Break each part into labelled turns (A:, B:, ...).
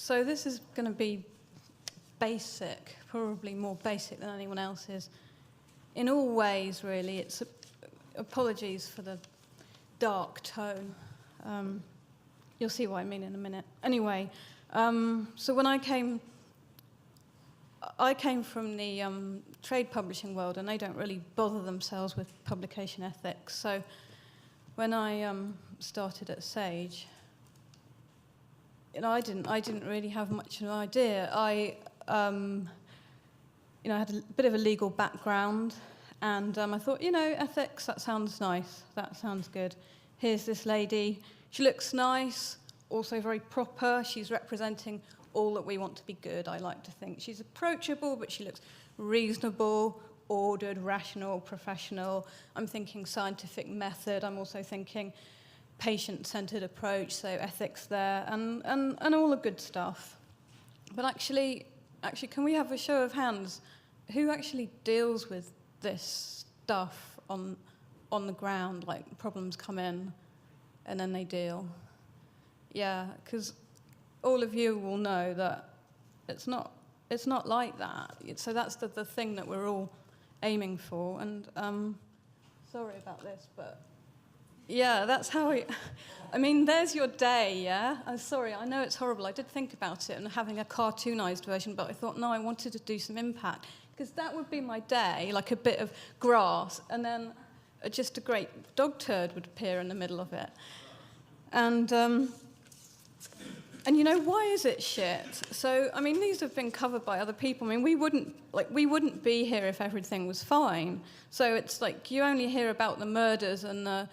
A: So this is going to be basic, probably more basic than anyone else's. In all ways, really. It's apologies for the dark tone. You'll see what I mean in a minute. Anyway, so when I came from the trade publishing world, and they don't really bother themselves with publication ethics. So when I started at Sage, I didn't really have much of an idea. I had a bit of a legal background, and I thought, ethics, that sounds nice, that sounds good. Here's this lady, she looks nice, also very proper, she's representing all that we want to be good, I like to think. She's approachable, but she looks reasonable, ordered, rational, professional. I'm thinking scientific method, I'm also thinking patient-centered approach, so ethics there, and all the good stuff. But actually, can we have a show of hands? Who actually deals with this stuff on the ground? Like, problems come in, and then they deal. Yeah, because all of you will know that it's not like that. So that's the thing that we're all aiming for. And sorry about this, but yeah, that's how there's your day, yeah? I'm sorry, I know it's horrible. I did think about it and having a cartoonized version, but I thought, no, I wanted to do some impact. Because that would be my day, like a bit of grass, and then just a great dog turd would appear in the middle of it. And why is it shit? So, these have been covered by other people. We wouldn't be here if everything was fine. So it's like you only hear about the murders and the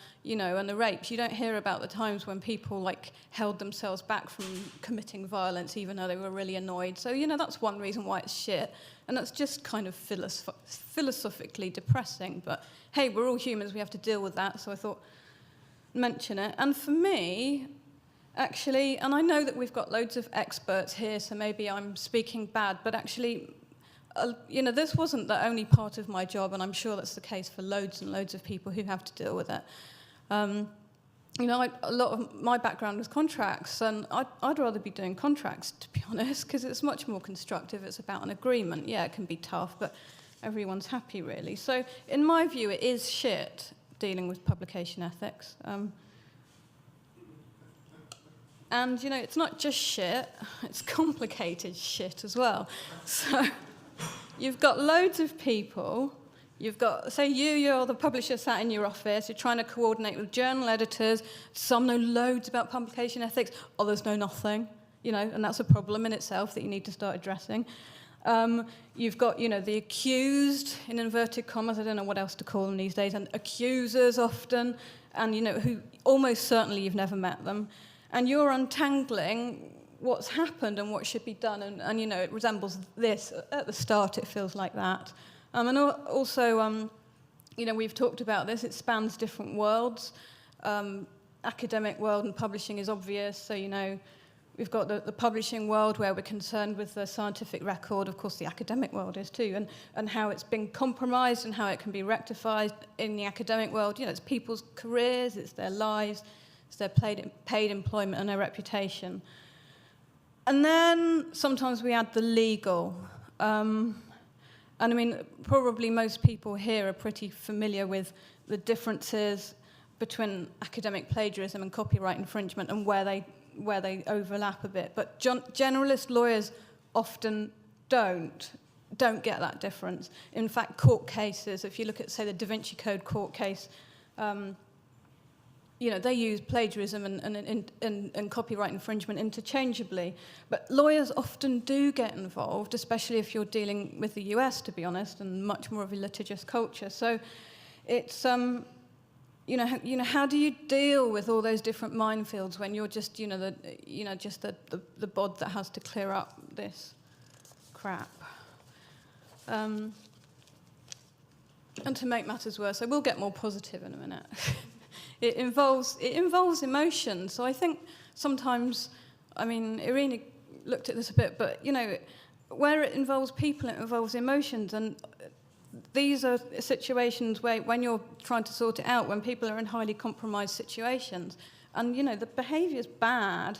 A: rapes. You don't hear about the times when people held themselves back from committing violence, even though they were really annoyed. So that's one reason why it's shit, and that's just kind of philosophically depressing. But hey, we're all humans. We have to deal with that. So I thought mention it. And for me, actually, and I know that we've got loads of experts here, so maybe I'm speaking bad, but actually, this wasn't the only part of my job, and I'm sure that's the case for loads and loads of people who have to deal with it. A lot of my background was contracts, and I'd rather be doing contracts, to be honest, because it's much more constructive. It's about an agreement. Yeah, it can be tough, but everyone's happy, really. So in my view, it is shit dealing with publication ethics. And, it's not just shit, it's complicated shit as well. So you've got loads of people. You've got, say you're the publisher sat in your office, you're trying to coordinate with journal editors. Some know loads about publication ethics, others know nothing, and that's a problem in itself that you need to start addressing. You've got, the accused, in inverted commas, I don't know what else to call them these days, and accusers often, and, who almost certainly you've never met them. And you're untangling what's happened and what should be done, and it resembles this. At the start, it feels like that. And also, we've talked about this. It spans different worlds. Academic world and publishing is obvious. So, we've got the publishing world where we're concerned with the scientific record. Of course, the academic world is too, and how it's been compromised and how it can be rectified in the academic world. It's people's careers, it's their lives, it's their paid employment and their reputation. And then sometimes we add the legal. And probably most people here are pretty familiar with the differences between academic plagiarism and copyright infringement and where they overlap a bit. But generalist lawyers often don't get that difference. In fact, court cases, if you look at, say, the Da Vinci Code court case, they use plagiarism and copyright infringement interchangeably. But lawyers often do get involved, especially if you're dealing with the US, to be honest, and much more of a litigious culture. So it's, how do you deal with all those different minefields when you're just, the bod that has to clear up this crap? And to make matters worse, I will get more positive in a minute. It involves emotion. So I think sometimes, Irina looked at this a bit, but, where it involves people, it involves emotions. And these are situations where, when you're trying to sort it out, when people are in highly compromised situations, and, the behaviour's bad,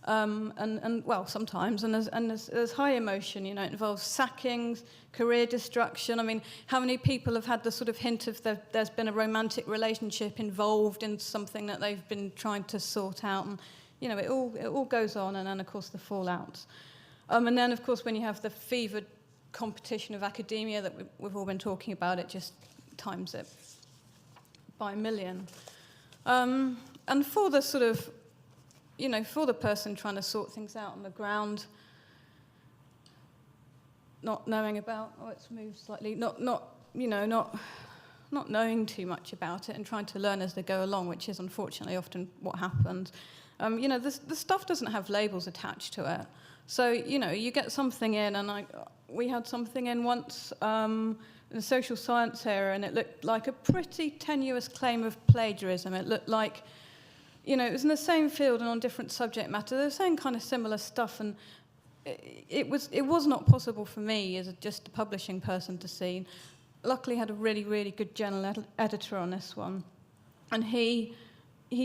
A: and well, sometimes, and there's high emotion, you know, it involves sackings, career destruction. I mean, how many people have had the sort of hint of there's been a romantic relationship involved in something that they've been trying to sort out, and, you know, it all goes on, and then, of course, the fallouts. And then, of course, when you have the fevered competition of academia that we've all been talking about, it just times it by a million. And for the sort of, you know, for the person trying to sort things out on the ground, not knowing about, it's moved slightly, not knowing too much about it and trying to learn as they go along, which is unfortunately often what happens. You know, the stuff doesn't have labels attached to it. So, you know, you get something in, and we had something in once in the social science area, and it looked like a pretty tenuous claim of plagiarism. It looked like, you know, it was in the same field and on different subject matter. They were saying kind of similar stuff, and it was not possible for me as just a publishing person to see. Luckily, I had a really, really good journal editor on this one, and he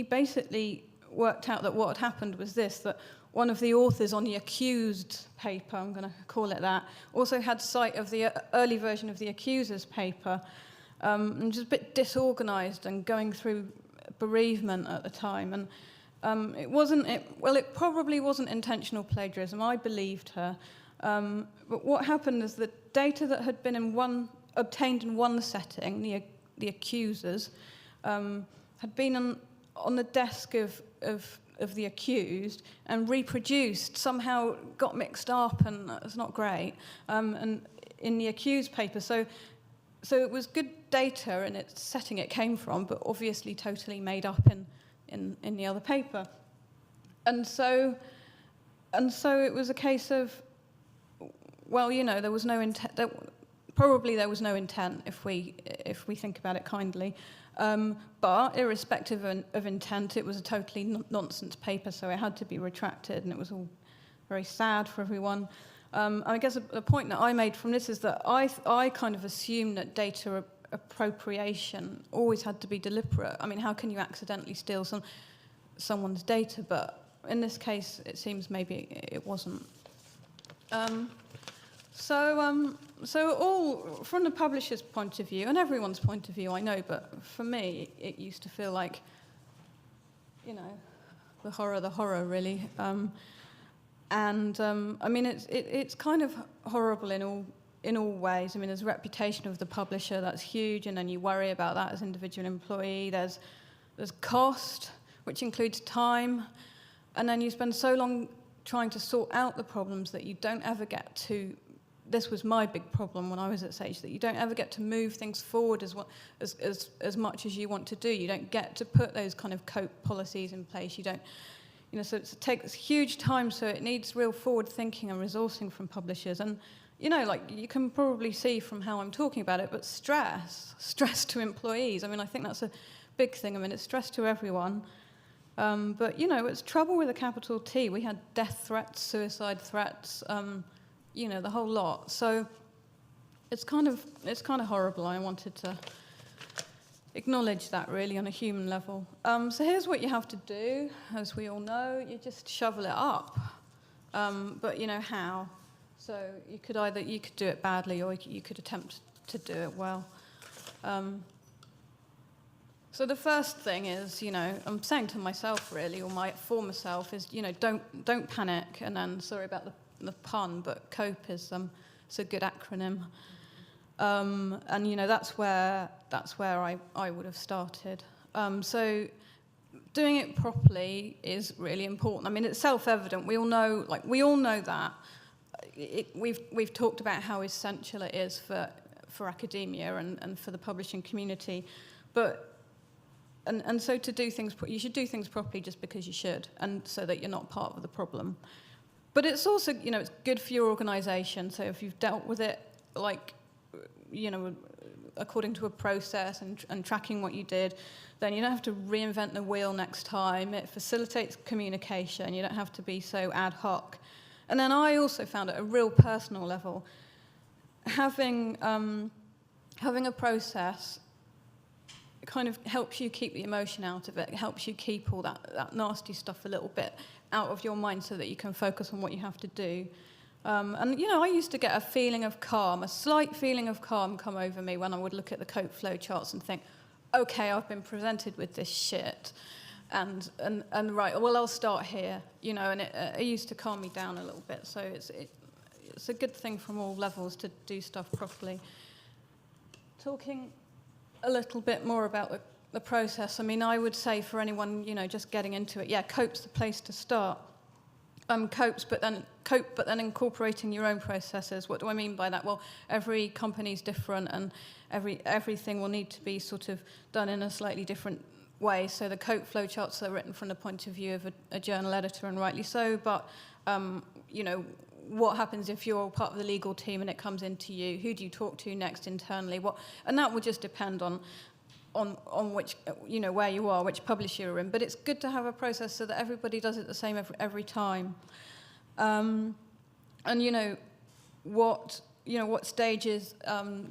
A: basically worked out that what had happened was this, that one of the authors on the accused paper, I'm going to call it that, also had sight of the early version of the accuser's paper, and just a bit disorganized and going through bereavement at the time. And it probably wasn't intentional plagiarism. I believed her. But what happened is the data that had been obtained in one setting, the accusers, had been on the desk of the accused and reproduced, somehow got mixed up, and it's not great, and in the accused paper. So it was good data in its setting it came from, but obviously totally made up in the other paper. And so it was a case of, well, you know, there was no intent. Probably there was no intent if we think about it kindly. But irrespective of intent, it was a totally nonsense paper, so it had to be retracted, and it was all very sad for everyone. I guess the point that I made from this is that I kind of assumed that data appropriation always had to be deliberate. I mean, how can you accidentally steal someone's data? But in this case, it seems maybe it wasn't. So all from the publisher's point of view, and everyone's point of view, I know, but for me, it used to feel like, you know, the horror, really. I mean, it's kind of horrible in all ways. I mean, there's reputation of the publisher, that's huge, and then you worry about that as an individual employee. There's cost, which includes time, and then you spend so long trying to sort out the problems that you don't ever get to. This was my big problem when I was at Sage, that you don't ever get to move things forward as much as you want to do. You don't get to put those kind of cope policies in place. You don't, you know, so it takes huge time, so it needs real forward thinking and resourcing from publishers. And, you know, like, you can probably see from how I'm talking about it, but stress to employees. I mean, I think that's a big thing. I mean, it's stress to everyone. But, you know, it's trouble with a capital T. We had death threats, suicide threats, you know, the whole lot. So it's kind of horrible. I wanted to acknowledge that, really, on a human level. So here's what you have to do. As we all know, you just shovel it up. But, you know, how? So you could do it badly, or you could attempt to do it well. So the first thing is, you know, I'm saying to myself, really, or my former self, is, you know, don't panic. And then, sorry about the pun, but COPE is it's a good acronym. And, you know, that's where I would have started. So doing it properly is really important. I mean, it's self-evident. We all know that. We've talked about how essential it is for academia and for the publishing community, but and so to do things, you should do things properly just because you should, and so that you're not part of the problem. But it's also, you know, it's good for your organisation. So if you've dealt with it, like, you know, according to a process and tracking what you did, then you don't have to reinvent the wheel next time. It facilitates communication. You don't have to be so ad hoc. And then I also found at a real personal level, having a process kind of helps you keep the emotion out of it. It helps you keep all that nasty stuff a little bit out of your mind so that you can focus on what you have to do. And, you know, I used to get a feeling of calm, a slight feeling of calm come over me when I would look at the COPE flow charts and think, okay, I've been presented with this shit. And right, well, I'll start here, you know, and it used to calm me down a little bit. So it's a good thing from all levels to do stuff properly. Talking a little bit more about the process, I mean, I would say for anyone, you know, just getting into it, yeah, COPE's the place to start. COPE, but then incorporating your own processes. What do I mean by that? Well, every company's different, and everything will need to be sort of done in a slightly different way. So the COPE flowcharts are written from the point of view of a journal editor, and rightly so. But you know, what happens if you're part of the legal team and it comes into you? Who do you talk to next internally? And that will just depend on which, you know, where you are, which publisher you're in. But it's good to have a process so that everybody does it the same every time. And what stages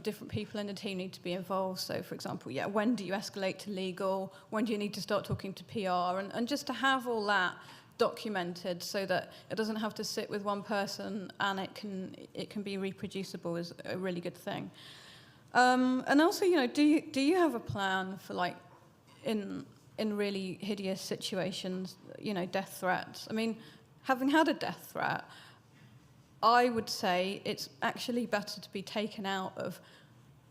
A: different people in the team need to be involved. So, for example, yeah, when do you escalate to legal? When do you need to start talking to PR? And just to have all that documented so that it doesn't have to sit with one person and it can be reproducible is a really good thing. And also, you know, do you have a plan for, like, in really hideous situations, you know, death threats? I mean, having had a death threat, I would say it's actually better to be taken out of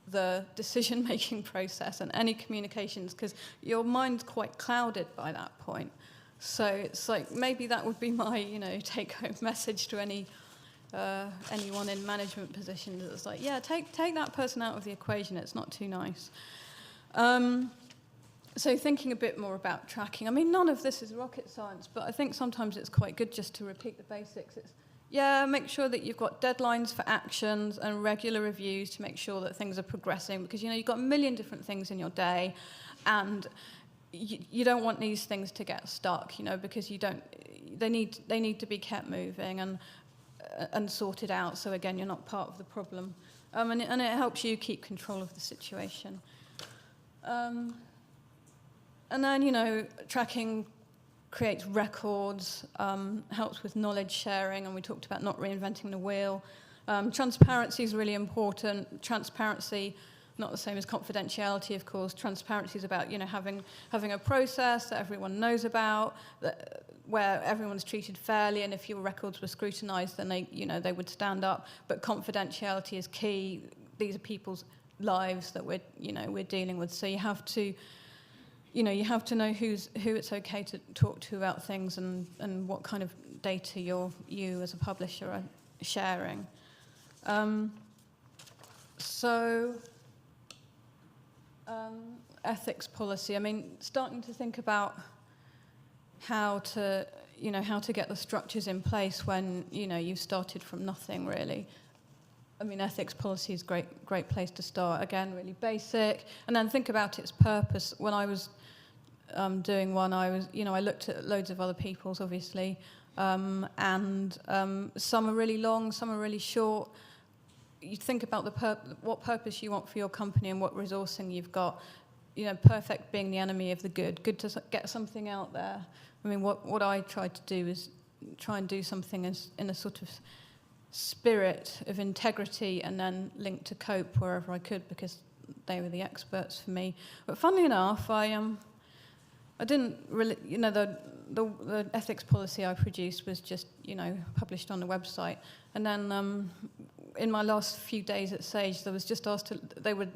A: the decision-making process and any communications, because your mind's quite clouded by that point. So it's like, maybe that would be my, you know, take-home message to anyone in management positions. It's like, yeah, take that person out of the equation. It's not too nice. So thinking a bit more about tracking. I mean, none of this is rocket science, but I think sometimes it's quite good just to repeat the basics. It's, yeah, make sure that you've got deadlines for actions and regular reviews to make sure that things are progressing, because, you know, you've got a million different things in your day, and you don't want these things to get stuck, you know, because they need to be kept moving and sorted out. So again, you're not part of the problem, and it helps you keep control of the situation. And then, you know, tracking creates records, helps with knowledge sharing, and we talked about not reinventing the wheel. Transparency is really important. Transparency, not the same as confidentiality, of course. Transparency is about, you know, having a process that everyone knows about, where everyone's treated fairly, and if your records were scrutinized, then they would stand up. But confidentiality is key. These are people's lives that we're dealing with. So you have to know who it's okay to talk to about things, and what kind of data you as a publisher are sharing. Ethics policy. I mean, starting to think about how to get the structures in place when, you know, you've started from nothing, really. I mean, ethics policy is a great place to start. Again, really basic. And then think about its purpose. When I was doing one, I looked at loads of other people's, obviously, and some are really long, some are really short. You think about what purpose you want for your company and what resourcing you've got. You know, perfect being the enemy of the good. Good to get something out there. I mean, what I tried to do is try and do something in a sort of spirit of integrity, and then link to COPE wherever I could, because they were the experts for me. But funnily enough, I didn't really, you know, the ethics policy I produced was just, you know, published on the website. And then in my last few days at Sage, they were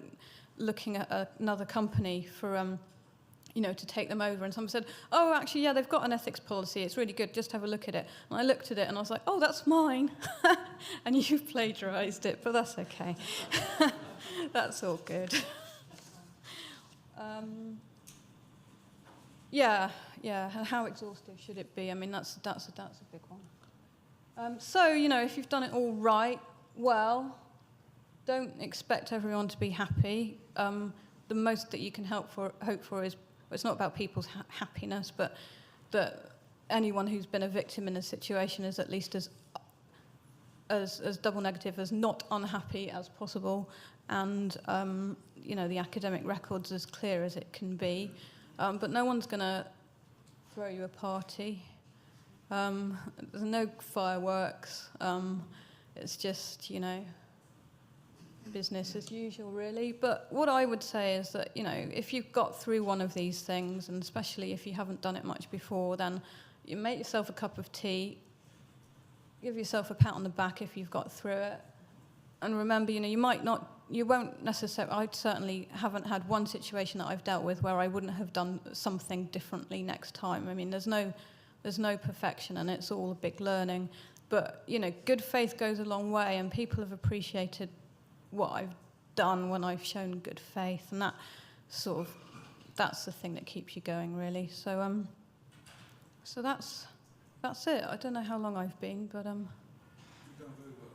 A: looking at another company for, you know, to take them over. And someone said, oh, actually, yeah, they've got an ethics policy. It's really good. Just have a look at it. And I looked at it and I was like, oh, that's mine. And you've plagiarized it, but that's okay. That's all good. Yeah. How exhaustive should it be? I mean, that's a big one. So, you know, if you've done it all right, well, don't expect everyone to be happy. The most that you can hope for is, well, it's not about people's happiness, but that anyone who's been a victim in a situation is at least as as double negative, as not unhappy as possible, and the academic record's as clear as it can be. But no one's going to throw you a party. There's no fireworks. It's just, business as usual, really. But what I would say is that, if you've got through one of these things, and especially if you haven't done it much before, then you make yourself a cup of tea, give yourself a pat on the back if you've got through it, and remember, you won't necessarily, I certainly haven't had one situation that I've dealt with where I wouldn't have done something differently next time. I mean, there's no perfection, and it's all a big learning. But, good faith goes a long way, and people have appreciated what I've done when I've shown good faith, and that's the thing that keeps you going, really. So that's it. I don't know how long I've been, but
B: You've done very well.